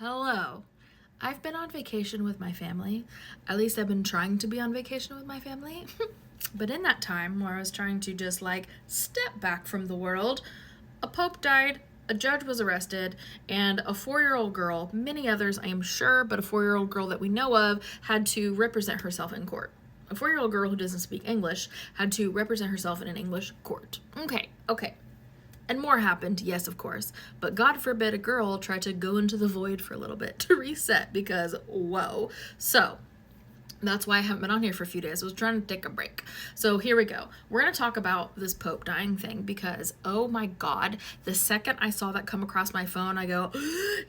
Hello. I've been on vacation with my family. At least I've been trying to be on vacation with my family. But in that time where I was trying to just step back from the world, a pope died, a judge was arrested, and a 4-year-old girl, many others I am sure, but a 4-year-old girl that we know of, had to represent herself in court. A 4-year-old girl who doesn't speak English had to represent herself in an English court. Okay. And more happened, yes, of course. But God forbid a girl tried to go into the void for a little bit to reset because, whoa. So, that's why I haven't been on here for a few days. I was trying to take a break. So here we go. We're going to talk about this Pope dying thing because, oh my God, the second I saw that come across my phone, I go,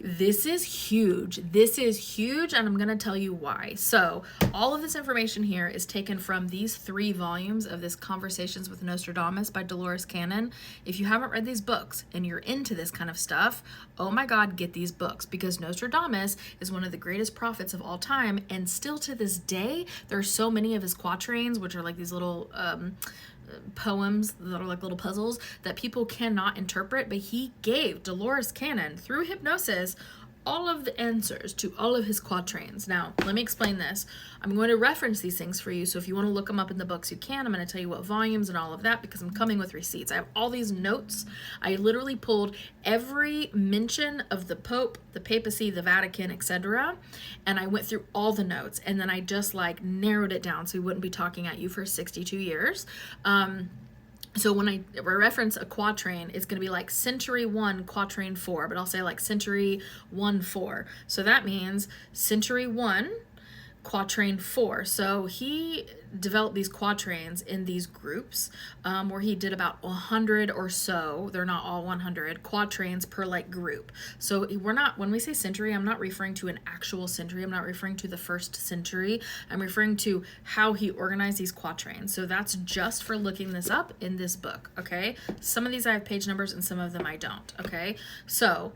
this is huge. This is huge, and I'm going to tell you why. So all of this information here is taken from these 3 volumes of this Conversations with Nostradamus by Dolores Cannon. If you haven't read these books and you're into this kind of stuff, oh my God, get these books because Nostradamus is one of the greatest prophets of all time, and still to this day, there are so many of his quatrains, which are like these little poems that are like little puzzles that people cannot interpret, but he gave Dolores Cannon through hypnosis all of the answers to all of his quatrains. Now, let me explain this. I'm going to reference these things for you, so if you want to look them up in the books, you can. I'm going to tell you what volumes and all of that because I'm coming with receipts. I have all these notes. I literally pulled every mention of the Pope, the papacy, the Vatican, etc., and I went through all the notes, and then I just narrowed it down so we wouldn't be talking at you for 62 years. So when I reference a quatrain, it's going to be like century 1, quatrain 4, but I'll say century 1, 4. So that means century 1, quatrain 4. So he developed these quatrains in these groups where he did about 100 or so. They're not all 100 quatrains per group. So when we say century, I'm not referring to an actual century. I'm not referring to the first century. I'm referring to how he organized these quatrains. So that's just for looking this up in this book. Okay. Some of these I have page numbers and some of them I don't. Okay. So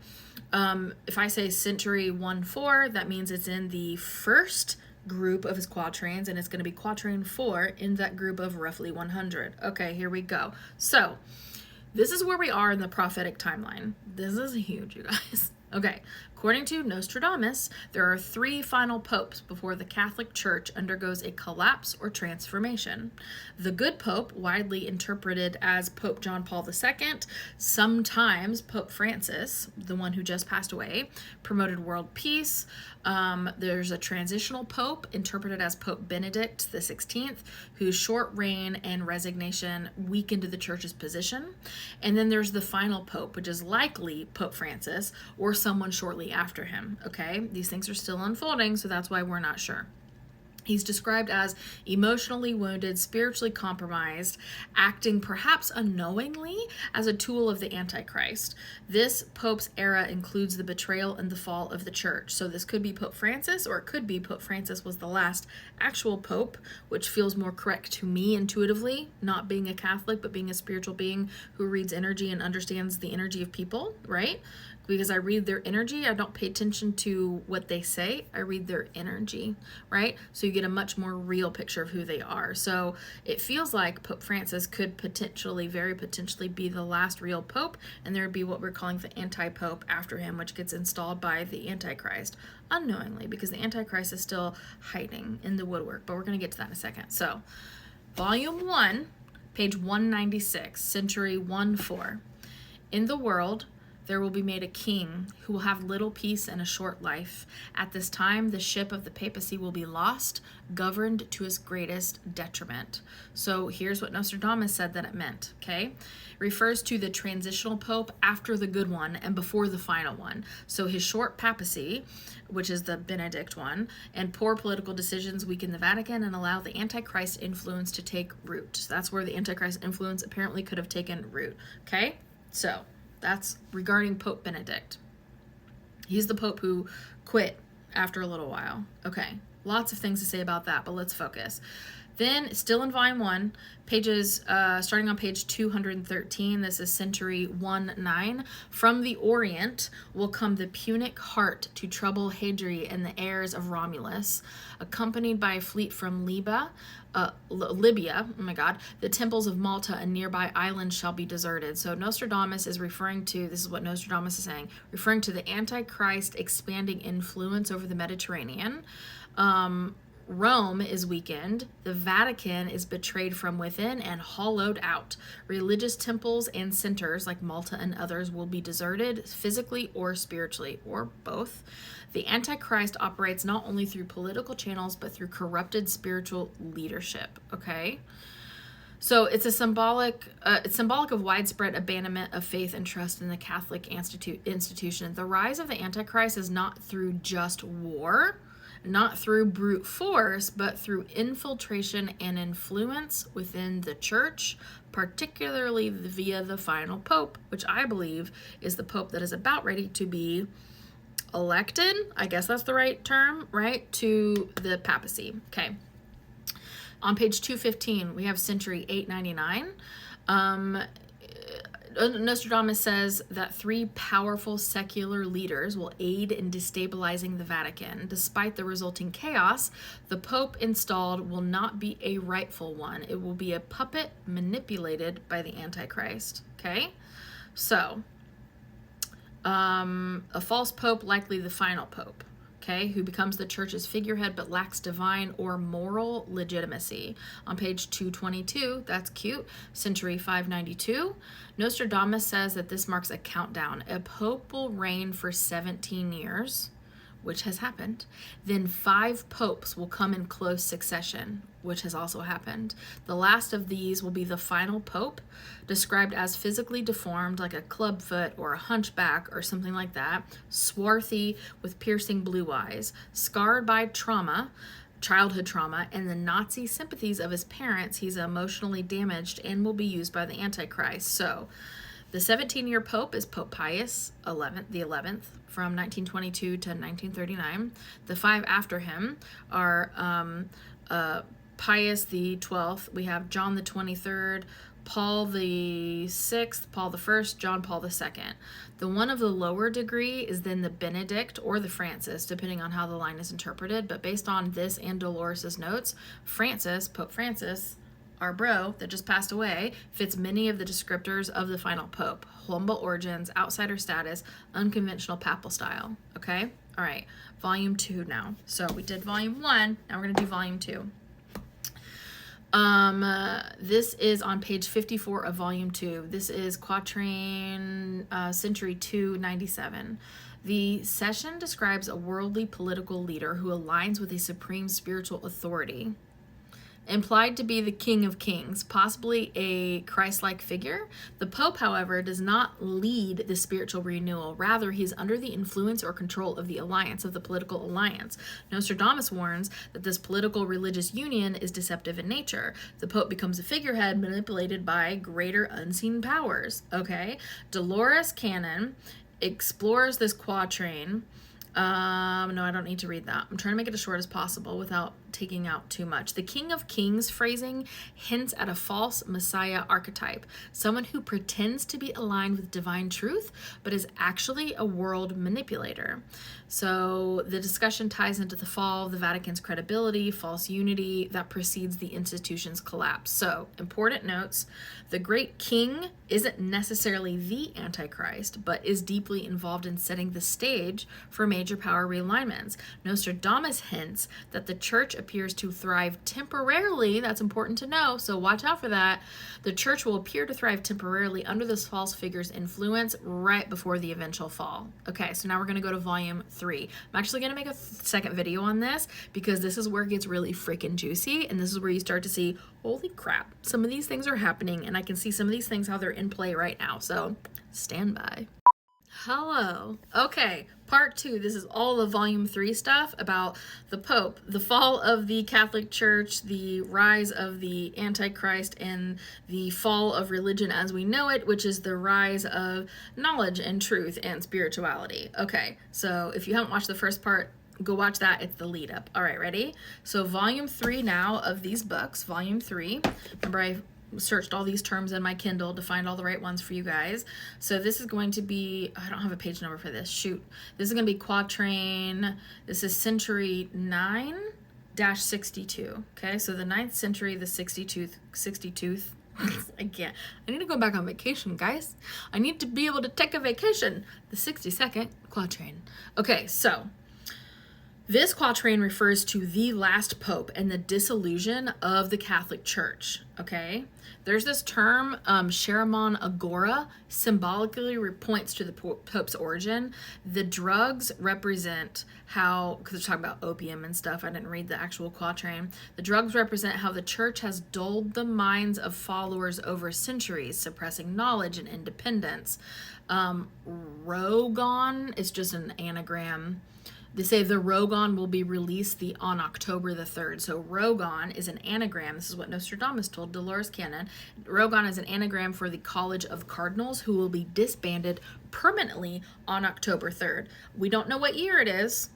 if I say century 1, 4, that means it's in the first group of his quatrains, and it's going to be quatrain 4 in that group of roughly 100. Okay, here we go. So this is where we are in the prophetic timeline. This is huge, you guys. Okay, according to Nostradamus, there are 3 final popes before the Catholic Church undergoes a collapse or transformation. The good pope, widely interpreted as Pope John Paul II, sometimes Pope Francis, the one who just passed away, promoted world peace. There's a transitional pope, interpreted as Pope Benedict XVI, whose short reign and resignation weakened the church's position. And then there's the final pope, which is likely Pope Francis or someone shortly after him. Okay, these things are still unfolding, so that's why we're not sure. He's described as emotionally wounded, spiritually compromised, acting perhaps unknowingly as a tool of the antichrist. This pope's era includes the betrayal and the fall of the church. So this could be Pope Francis, or it could be Pope Francis was the last actual pope, which feels more correct to me intuitively, not being a Catholic, but being a spiritual being who reads energy and understands the energy of people, right? Because I read their energy. I don't pay attention to what they say. I read their energy, right? So you get a much more real picture of who they are. So it feels like Pope Francis could very potentially be the last real pope, and there would be what we're calling the anti-pope after him, which gets installed by the Antichrist unknowingly, because the Antichrist is still hiding in the woodwork, but we're going to get to that in a second. So volume 1, page 196, century 1, 4. In the world, there will be made a king who will have little peace and a short life. At this time, the ship of the papacy will be lost, governed to his greatest detriment. So here's what Nostradamus said that it meant, okay? Refers to the transitional pope after the good one and before the final one. So his short papacy, which is the Benedict one, and poor political decisions weaken the Vatican and allow the Antichrist influence to take root. So that's where the Antichrist influence apparently could have taken root, okay? So that's regarding Pope Benedict. He's the pope who quit after a little while. Okay, lots of things to say about that, but let's focus. Then, still in volume 1, pages starting on page 213, this is century 1-9. From the Orient will come the Punic heart to trouble Hadri and the heirs of Romulus, accompanied by a fleet from Libya. Oh my God, the temples of Malta and nearby islands shall be deserted. So Nostradamus is referring to, this is what Nostradamus is saying, referring to the Antichrist expanding influence over the Mediterranean. Rome is weakened. The Vatican is betrayed from within and hollowed out. Religious temples and centers like Malta and others will be deserted physically or spiritually, or both. The Antichrist operates not only through political channels, but through corrupted spiritual leadership. Okay? So it's symbolic of widespread abandonment of faith and trust in the Catholic institution. The rise of the Antichrist is not through just war, not through brute force, but through infiltration and influence within the church, particularly via the final pope, which I believe is the pope that is about ready to be elected. I guess that's the right term, right? To the papacy. Okay. On page 215, we have century 899. Nostradamus says that 3 powerful secular leaders will aid in destabilizing the Vatican. Despite the resulting chaos, the Pope installed will not be a rightful one. It will be a puppet manipulated by the Antichrist. Okay? So, a false pope, likely the final pope. Okay, who becomes the church's figurehead but lacks divine or moral legitimacy. On page 222, that's cute, century 592, Nostradamus says that this marks a countdown. A pope will reign for 17 years, which has happened. Then 5 popes will come in close succession, which has also happened. The last of these will be the final pope, described as physically deformed like a clubfoot or a hunchback or something like that, swarthy with piercing blue eyes, scarred by trauma, childhood trauma, and the Nazi sympathies of his parents. He's emotionally damaged and will be used by the Antichrist. So the 17-year pope is Pope Pius the 11th, from 1922 to 1939. The 5 after him are Pius the 12th. We have John the 23rd, Paul the 6th, Paul the 1st, John Paul the 2nd. The one of the lower degree is then the Benedict or the Francis, depending on how the line is interpreted. But based on this and Dolores' notes, Francis, Pope Francis, our bro that just passed away, fits many of the descriptors of the final pope. Humble origins, outsider status, unconventional papal style. Okay? All right. Volume 2 now. So we did volume 1. Now we're going to do volume 2. This is on page 54 of volume 2. This is quatrain, century 297. The session describes a worldly political leader who aligns with a supreme spiritual authority, implied to be the King of Kings, possibly a Christ-like figure. The Pope, however, does not lead the spiritual renewal. Rather, he is under the influence or control of the alliance, of the political alliance. Nostradamus warns that this political religious union is deceptive in nature. The Pope becomes a figurehead manipulated by greater unseen powers. Okay? Dolores Cannon explores this quatrain. No, I don't need to read that. I'm trying to make it as short as possible without taking out too much. The King of Kings phrasing hints at a false Messiah archetype, someone who pretends to be aligned with divine truth, but is actually a world manipulator. So the discussion ties into the fall of the Vatican's credibility, false unity that precedes the institution's collapse. So, important notes, the great king isn't necessarily the Antichrist, but is deeply involved in setting the stage for major power realignments. Nostradamus hints that the church appears to thrive temporarily. That's important to know, so watch out for that. The church will appear to thrive temporarily under this false figure's influence right before the eventual fall. Okay, so now we're going to go to volume 3. I'm actually going to make a second video on this because this is where it gets really freaking juicy, and this is where you start to see, holy crap, some of these things are happening, and I can see some of these things how they're in play right now, so stand by. Hello. Okay, part 2. This is all the volume 3 stuff about the Pope, the fall of the Catholic Church, the rise of the Antichrist, and the fall of religion as we know it, which is the rise of knowledge and truth and spirituality. Okay, so if you haven't watched the first part, Go watch that. It's the lead up. All right, ready? So volume 3 now of these books, volume 3. Remember, I searched all these terms in my Kindle to find all the right ones for you guys. So this is going to be, I don't have a page number for this. Shoot. This is going to be quatrain. This is century 9-62. Okay, so the 9th century, the 62th. I need to go back on vacation, guys. I need to be able to take a vacation. The 62nd quatrain. Okay, so this quatrain refers to the last pope and the dissolution of the Catholic Church, okay? There's this term, Sharamon Agora, symbolically points to the Pope's origin. The drugs represent how, because they're talking about opium and stuff, I didn't read the actual quatrain. The drugs represent how the church has dulled the minds of followers over centuries, suppressing knowledge and independence. Rogon is just an anagram. They say the Rogon will be released on October the 3rd. So Rogon is an anagram. This is what Nostradamus told Dolores Cannon. Rogon is an anagram for the College of Cardinals, who will be disbanded permanently on October 3rd. We don't know what year it is,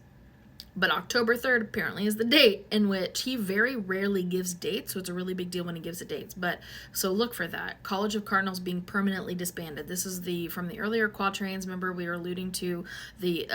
but October 3rd apparently is the date, in which he very rarely gives dates, so it's a really big deal when he gives the dates. But so look for that. College of Cardinals being permanently disbanded. This is from the earlier quatrains. Remember, we were alluding to the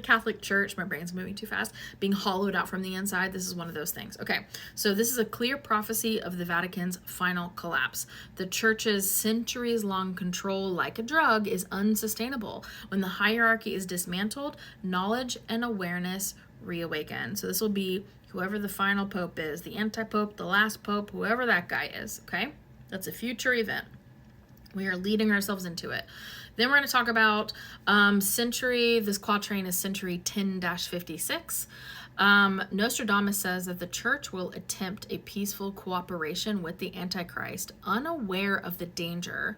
Catholic Church. My brain's moving too fast. Being hollowed out from the inside. This is one of those things. Okay, so this is a clear prophecy of the Vatican's final collapse. The church's centuries-long control, like a drug, is unsustainable. When the hierarchy is dismantled, knowledge and awareness reawaken. So this will be whoever the final pope is, the anti-pope, the last pope, whoever that guy is, okay? That's a future event. We are leading ourselves into it. Then we're going to talk about this quatrain is century 10-56. Nostradamus says that the church will attempt a peaceful cooperation with the antichrist, unaware of the danger.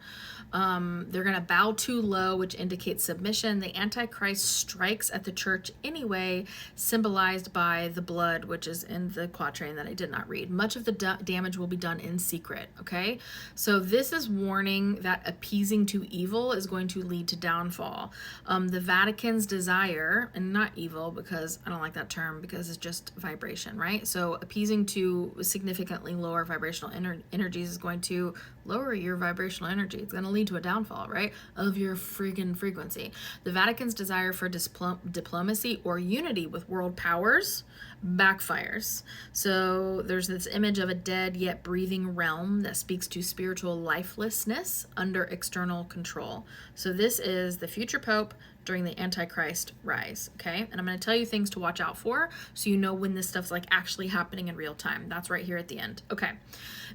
They're going to bow too low, which indicates submission. The antichrist strikes at the church anyway, symbolized by the blood, which is in the quatrain that I did not read. Much of the damage will be done in secret, okay? So this is warning that appeasing to evil is going to lead to downfall. The Vatican's desire, and not evil, because I don't like that term, because it's just vibration, right? So appeasing to significantly lower vibrational energies is going to lower your vibrational energy. It's going to lead to a downfall, right, of your friggin' frequency. The Vatican's desire for diplomacy or unity with world powers backfires. So there's this image of a dead yet breathing realm that speaks to spiritual lifelessness under external control. So this is the future pope during the Antichrist rise, okay? And I'm going to tell you things to watch out for so you know when this stuff's like actually happening in real time. That's right here at the end. Okay.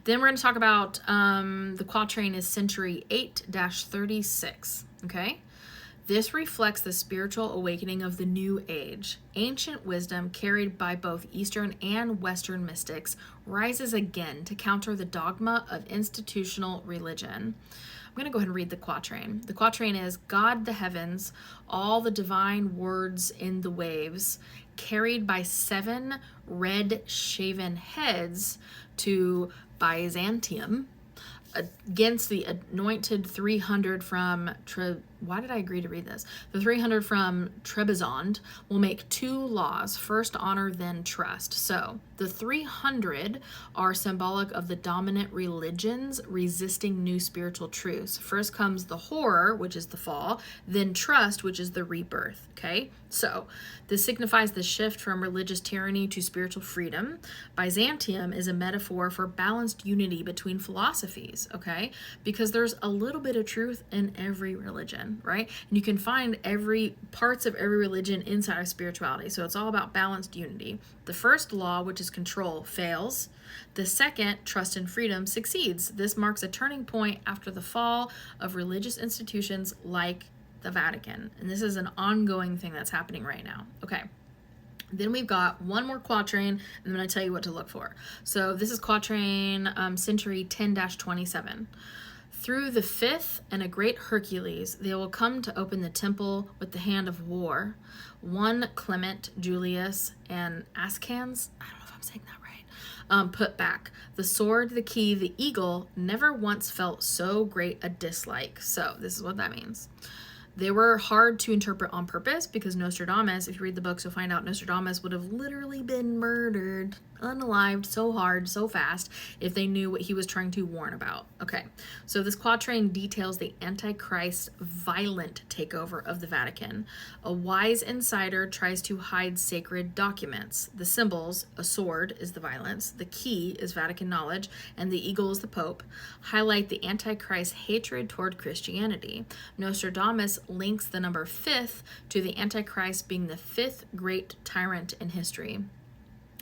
Then we're going to talk about the quatrain is century 8-36, okay? This reflects the spiritual awakening of the new age. Ancient wisdom carried by both Eastern and Western mystics rises again to counter the dogma of institutional religion. I'm going to go ahead and read the quatrain. The quatrain is, God the heavens, all the divine words in the waves, carried by 7 red-shaven heads to Byzantium, against the anointed 300 from why did I agree to read this? The 300 from Trebizond will make 2 laws: first honor, then trust. So the 300 are symbolic of the dominant religions resisting new spiritual truths. First comes the horror, which is the fall, then trust, which is the rebirth. Okay, so this signifies the shift from religious tyranny to spiritual freedom. Byzantium is a metaphor for balanced unity between philosophies, okay? Because there's a little bit of truth in every religion, right? And you can find parts of every religion inside of spirituality. So it's all about balanced unity. The first law, which is control, fails. The second, trust and freedom, succeeds. This marks a turning point after the fall of religious institutions like the Vatican. And this is an ongoing thing that's happening right now. Okay. Then we've got one more quatrain, and I'm going to tell you what to look for. So this is quatrain century 10-27. Through the 5th and a great Hercules, they will come to open the temple with the hand of war. One Clement, Julius, and Ascans, I don't know if I'm saying that right, put back. The sword, the key, the eagle never once felt so great a dislike. So this is what that means. They were hard to interpret on purpose because Nostradamus, if you read the books, you'll find out Nostradamus would have literally been murdered, unalived so hard, so fast, if they knew what he was trying to warn about. Okay, so this quatrain details the Antichrist's violent takeover of the Vatican. A wise insider tries to hide sacred documents. The symbols, a sword is the violence, the key is Vatican knowledge, and the eagle is the Pope, highlight the Antichrist's hatred toward Christianity. Nostradamus links the number 5th to the Antichrist being the 5th great tyrant in history.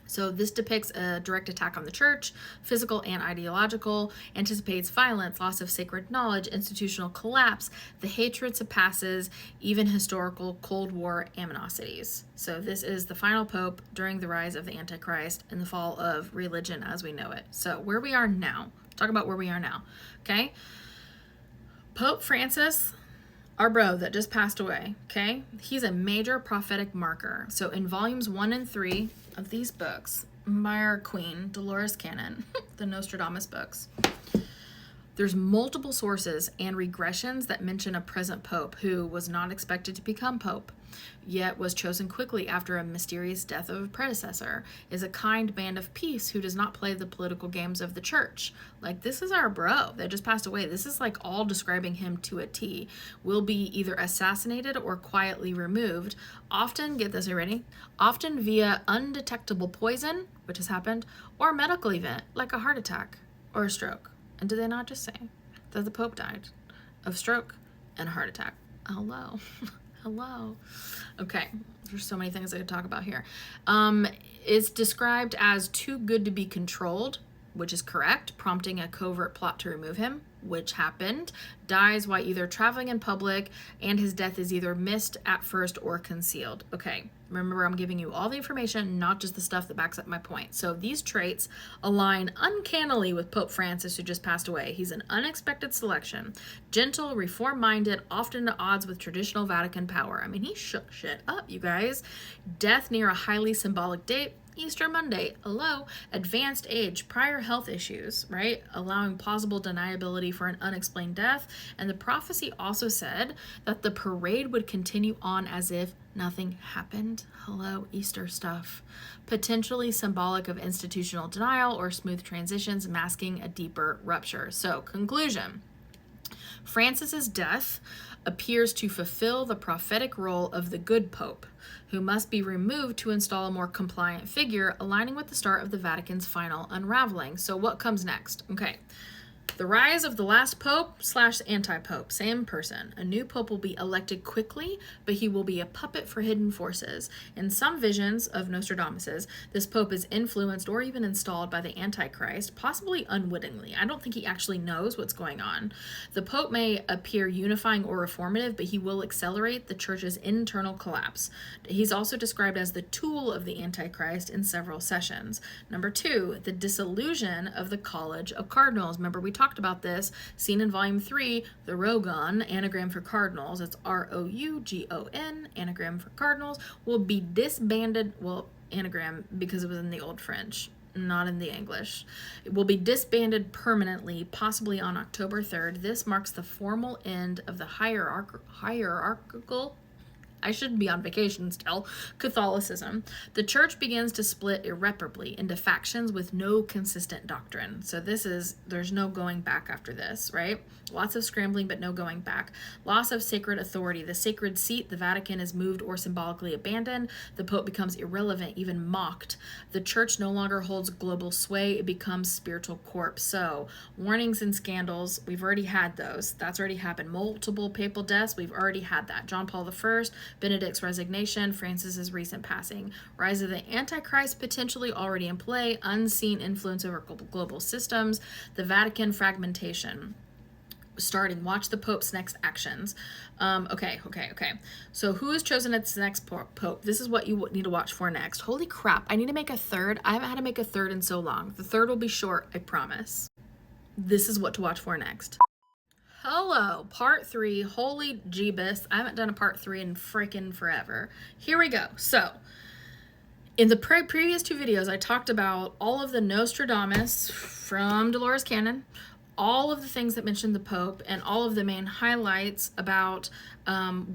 So this depicts a direct attack on the church, physical and ideological, anticipates violence, loss of sacred knowledge, institutional collapse. The hatred surpasses even historical Cold War animosities. So this is the final pope during the rise of the Antichrist and the fall of religion as we know it. So where we are now, talk about where we are now, okay? Pope Francis, our bro that just passed away, okay? He's a major prophetic marker. So in volumes 1 and 3 of these books by our queen, Dolores Cannon, the Nostradamus books, there's multiple sources and regressions that mention a present pope who was not expected to become pope, yet was chosen quickly after a mysterious death of a predecessor, is a kind man of peace who does not play the political games of the church. Like, this is our bro that just passed away. This is like all describing him to a T. Will be either assassinated or quietly removed, often, get this already, often via undetectable poison, which has happened, or a medical event like a heart attack or a stroke. And did they not just say that the Pope died of stroke and a heart attack? Hello. Hello. Okay, there's so many things I could talk about here. It's described as too good to be controlled, which is correct, prompting a covert plot to remove him, which happened, dies while either traveling in public, and his death is either missed at first or concealed. Okay, remember I'm giving you all the information, not just the stuff that backs up my point. So these traits align uncannily with Pope Francis, who just passed away. He's an unexpected selection. Gentle, reform-minded, often at odds with traditional Vatican power. I mean, he shook shit up, you guys. Death near a highly symbolic date. Easter Monday, hello, advanced age, prior health issues, right? Allowing plausible deniability for an unexplained death. And the prophecy also said that the parade would continue on as if nothing happened. Hello, Easter stuff. Potentially symbolic of institutional denial or smooth transitions, masking a deeper rupture. So, conclusion. Francis's death appears to fulfill the prophetic role of the good pope, who must be removed to install a more compliant figure, aligning with the start of the Vatican's final unraveling. So what comes next? Okay. The rise of the last pope / anti-pope, same person. A new pope will be elected quickly, but he will be a puppet for hidden forces. In some visions of Nostradamus's, this pope is influenced or even installed by the Antichrist, possibly unwittingly. I don't think he actually knows what's going on. The pope may appear unifying or reformative, but he will accelerate the church's internal collapse. He's also described as the tool of the Antichrist in several sessions. Number 2, the disillusion of the College of Cardinals. Remember, we talked about this, seen in volume 3, the Rogon, anagram for cardinals. It's Rougon, anagram for cardinals, will be disbanded, well, anagram because it was in the Old French, not in the English. It will be disbanded permanently, possibly on October 3rd. This marks the formal end of the hierarchical, I shouldn't be on vacation still, Catholicism. The church begins to split irreparably into factions with no consistent doctrine. So there's no going back after this, right? Lots of scrambling, but no going back. Loss of sacred authority. The sacred seat, the Vatican, is moved or symbolically abandoned. The Pope becomes irrelevant, even mocked. The church no longer holds global sway. It becomes spiritual corpse. So warnings and scandals, we've already had those. That's already happened. Multiple papal deaths, we've already had that. John Paul I, Benedict's resignation, Francis's recent passing. Rise of the Antichrist potentially already in play. Unseen influence over global systems. The Vatican fragmentation. Starting, watch the Pope's next actions. Okay. So who is chosen as the next Pope? This is what you need to watch for next. Holy crap, I need to make a third. I haven't had to make a third in so long. The third will be short, I promise. This is what to watch for next. Hello, part 3. Holy Jeebus. I haven't done a part 3 in freaking forever. Here we go. So, in the previous 2 videos, I talked about all of the Nostradamus from Dolores Cannon, all of the things that mention the Pope and all of the main highlights about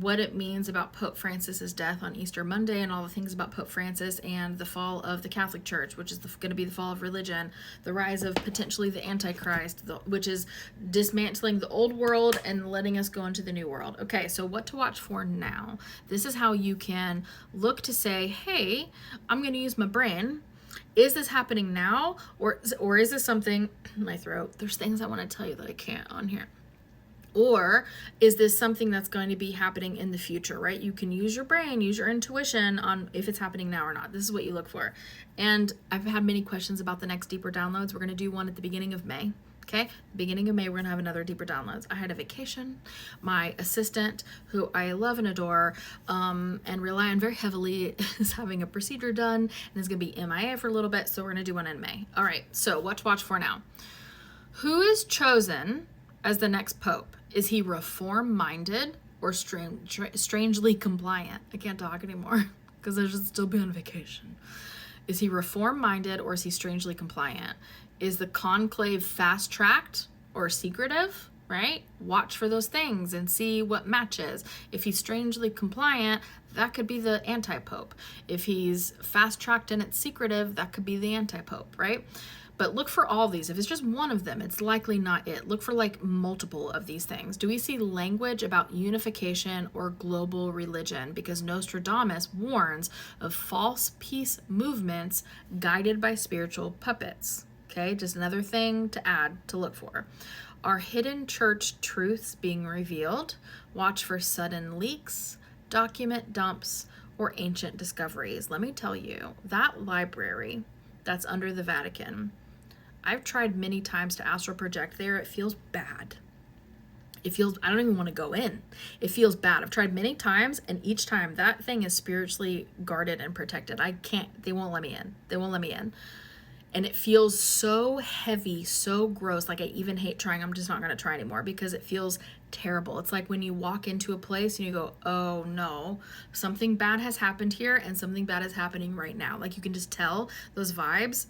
what it means about Pope Francis's death on Easter Monday, and all the things about Pope Francis and the fall of the Catholic Church, which is going to be the fall of religion, the rise of potentially the antichrist, which is dismantling the old world and letting us go into the new world. Okay, so what to watch for now? This is how you can look to say, hey, I'm going to use my brain. Is this happening now, or is this something in my throat? There's things I want to tell you that I can't on here. Or is this something that's going to be happening in the future, right? You can use your brain, use your intuition on if it's happening now or not. This is what you look for. And I've had many questions about the next deeper downloads. We're going to do one at the beginning of May. Okay, beginning of May, we're going to have another deeper downloads. I had a vacation. My assistant, who I love and adore and rely on very heavily, is having a procedure done and is going to be MIA for a little bit. So we're going to do one in May. All right, so what to watch for now? Who is chosen as the next pope? Is he reform-minded or strangely compliant? I can't talk anymore because I should still be on vacation. Is he reform-minded or is he strangely compliant? Is the conclave fast-tracked or secretive, right? Watch for those things and see what matches. If he's strangely compliant, that could be the anti-pope. If he's fast-tracked and it's secretive, that could be the anti-pope, right? But look for all these. If it's just one of them, it's likely not it. Look for like multiple of these things. Do we see language about unification or global religion? Because Nostradamus warns of false peace movements guided by spiritual puppets. Okay, just another thing to add to look for. Are hidden church truths being revealed? Watch for sudden leaks, document dumps, or ancient discoveries. Let me tell you, that library that's under the Vatican, I've tried many times to astral project there. It feels bad. I don't even want to go in. It feels bad. I've tried many times, and each time that thing is spiritually guarded and protected. They won't let me in. And it feels so heavy, so gross. Like I even hate trying. I'm just not going to try anymore because it feels terrible. It's like when you walk into a place and you go, oh no, something bad has happened here and something bad is happening right now. Like you can just tell those vibes.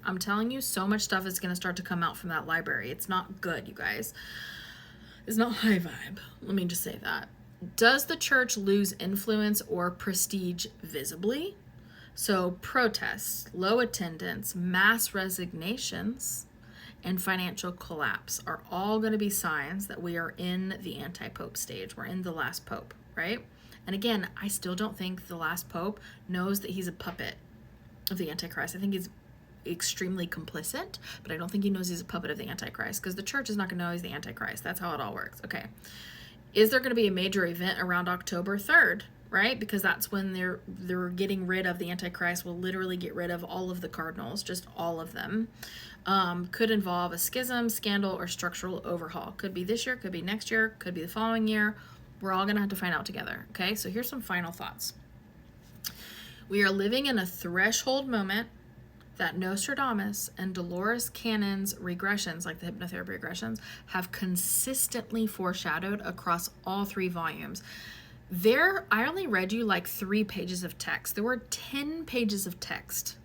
I'm telling you, so much stuff is going to start to come out from that library. It's not good, you guys. It's not high vibe. Let me just say that. Does the church lose influence or prestige visibly? So protests, low attendance, mass resignations, and financial collapse are all going to be signs that we are in the anti-pope stage. We're in the last pope, right? And again, I still don't think the last pope knows that he's a puppet of the antichrist. I think he's extremely complicit, but I don't think he knows he's a puppet of the antichrist because the church is not going to know he's the antichrist. That's how it all works. Okay. Is there going to be a major event around October 3rd? Right? Because that's when they're getting rid of the Antichrist, will literally get rid of all of the cardinals, just all of them. Could involve a schism, scandal, or structural overhaul. Could be this year, could be next year, could be the following year. We're all going to have to find out together. Okay, so here's some final thoughts. We are living in a threshold moment that Nostradamus and Dolores Cannon's regressions, like the hypnotherapy regressions, have consistently foreshadowed across all 3 volumes. I only read you like 3 pages of text. There were 10 pages of text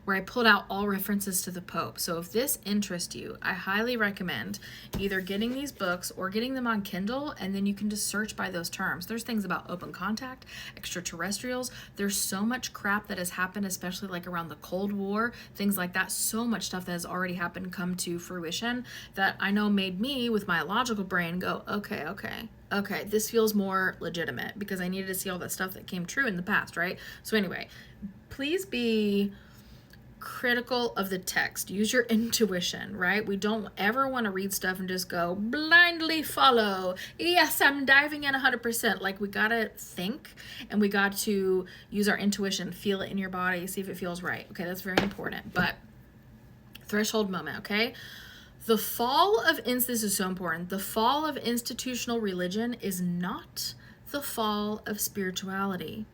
where I pulled out all references to the Pope. So if this interests you, I highly recommend either getting these books or getting them on Kindle, and then you can just search by those terms. There's things about open contact, extraterrestrials. There's so much crap that has happened, especially like around the Cold War, things like that. So much stuff that has already happened come to fruition that I know made me, with my logical brain, go, okay, this feels more legitimate because I needed to see all that stuff that came true in the past, right? So anyway, please be critical of the text. Use your intuition, right? We don't ever want to read stuff and just go blindly follow. Yes, I'm diving in 100%. Like we got to think and we got to use our intuition, feel it in your body, see if it feels right. Okay, that's very important. But threshold moment, okay? This is so important. The fall of institutional religion is not the fall of spirituality.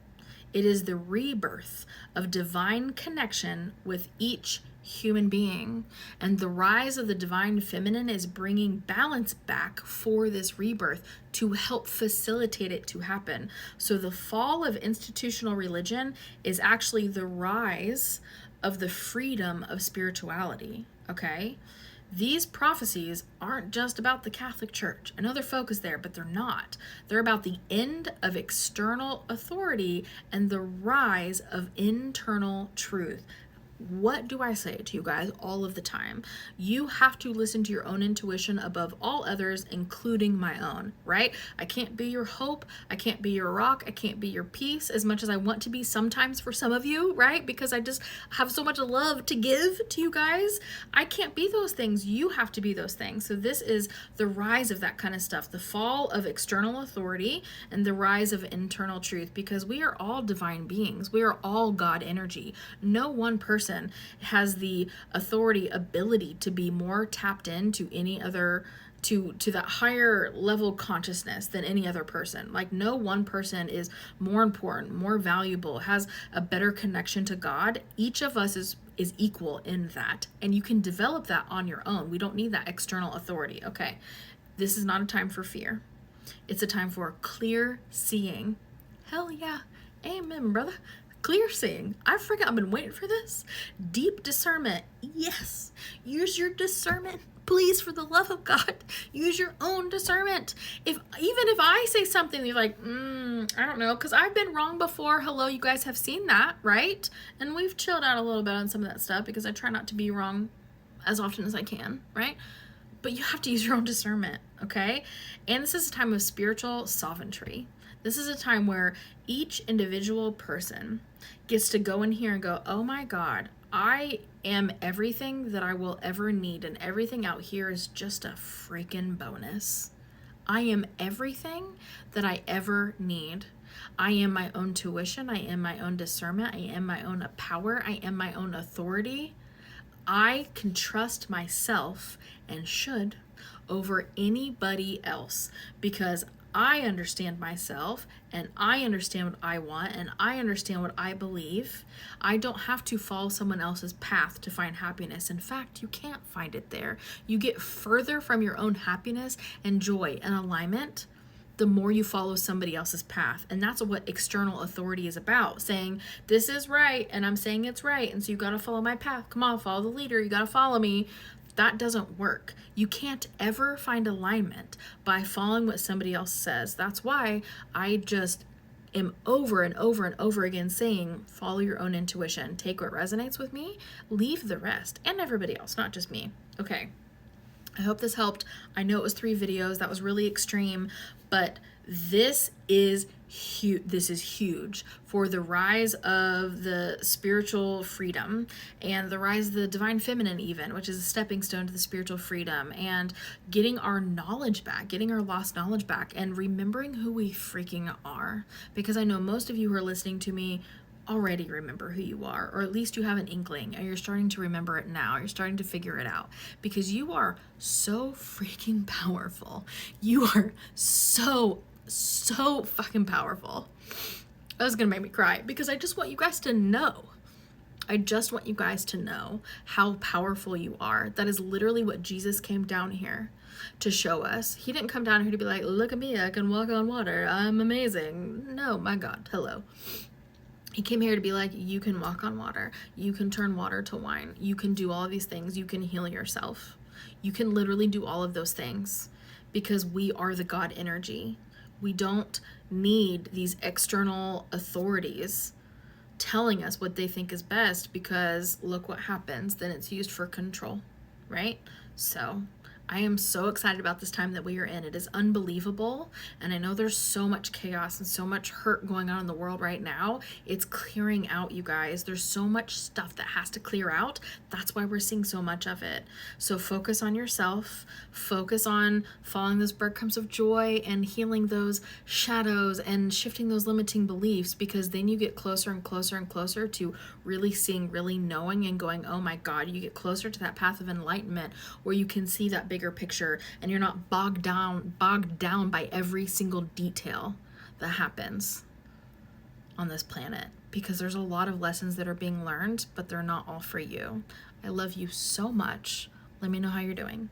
It is the rebirth of divine connection with each human being. And the rise of the divine feminine is bringing balance back for this rebirth to help facilitate it to happen. So the fall of institutional religion is actually the rise of the freedom of spirituality, okay? These prophecies aren't just about the Catholic Church. I know they're focused there, but they're not. They're about the end of external authority and the rise of internal truth. What do I say to you guys all of the time? You have to listen to your own intuition above all others, including my own, right? I can't be your hope. I can't be your rock. I can't be your peace as much as I want to be sometimes for some of you, right? Because I just have so much love to give to you guys. I can't be those things. You have to be those things. So this is the rise of that kind of stuff, the fall of external authority and the rise of internal truth, because we are all divine beings. We are all God energy. No one person has the authority, ability to be more tapped into any other, to that higher level consciousness than any other person. Like, no one person is more important, more valuable, has a better connection to God. Each of us is equal in that, and you can develop that on your own. We don't need that external authority. Okay, this is not a time for fear. It's a time for clear seeing. Hell yeah, amen, brother. Clear seeing. I've been waiting for this. Deep discernment. Yes. Use your discernment. Please, for the love of God, use your own discernment. Even if I say something, you're like, I don't know, because I've been wrong before. Hello, you guys have seen that, right? And we've chilled out a little bit on some of that stuff because I try not to be wrong as often as I can, right? But you have to use your own discernment, okay? And this is a time of spiritual sovereignty. This is a time where each individual person gets to go in here and go, oh my God, I am everything that I will ever need, and everything out here is just a freaking bonus. I am everything that I ever need. I am my own tuition. I am my own discernment. I am my own power. I am my own authority. I can trust myself, and should, over anybody else, because I understand myself, and I understand what I want, and I understand what I believe. I don't have to follow someone else's path to find happiness. In fact, you can't find it there. You get further from your own happiness and joy and alignment the more you follow somebody else's path. And that's what external authority is about, saying this is right and I'm saying it's right, and so you got to follow my path. Come on, follow the leader. You got to follow me. That doesn't work. You can't ever find alignment by following what somebody else says. That's why I just am over and over and over again saying, follow your own intuition. Take what resonates with me, leave the rest, and everybody else, not just me. Okay. I hope this helped. I know it was 3 videos. That was really extreme, but this is huge. This is huge for the rise of the spiritual freedom and the rise of the divine feminine, even, which is a stepping stone to the spiritual freedom, and getting our knowledge back, getting our lost knowledge back, and remembering who we freaking are. Because I know most of you who are listening to me already remember who you are, or at least you have an inkling, and you're starting to remember it now. You're starting to figure it out, because you are so freaking powerful. You are so fucking powerful. That was gonna make me cry, because I just want you guys to know. I just want you guys to know how powerful you are. That is literally what Jesus came down here to show us. He didn't come down here to be like, look at me, I can walk on water, I'm amazing. No, my God, hello. He came here to be like, you can walk on water. You can turn water to wine. You can do all of these things. You can heal yourself. You can literally do all of those things, because we are the God energy. We don't need these external authorities telling us what they think is best, because look what happens. Then it's used for control, right? So I am so excited about this time that we are in. It is unbelievable. And I know there's so much chaos and so much hurt going on in the world right now. It's clearing out, you guys. There's so much stuff that has to clear out. That's why we're seeing so much of it. So focus on yourself. Focus on following those breadcrumbs of joy and healing those shadows and shifting those limiting beliefs, because then you get closer and closer and closer to really seeing, really knowing, and going, oh my God, you get closer to that path of enlightenment where you can see that bigger picture, and you're not bogged down by every single detail that happens on this planet, because there's a lot of lessons that are being learned, but they're not all for you. I love you so much. Let me know how you're doing.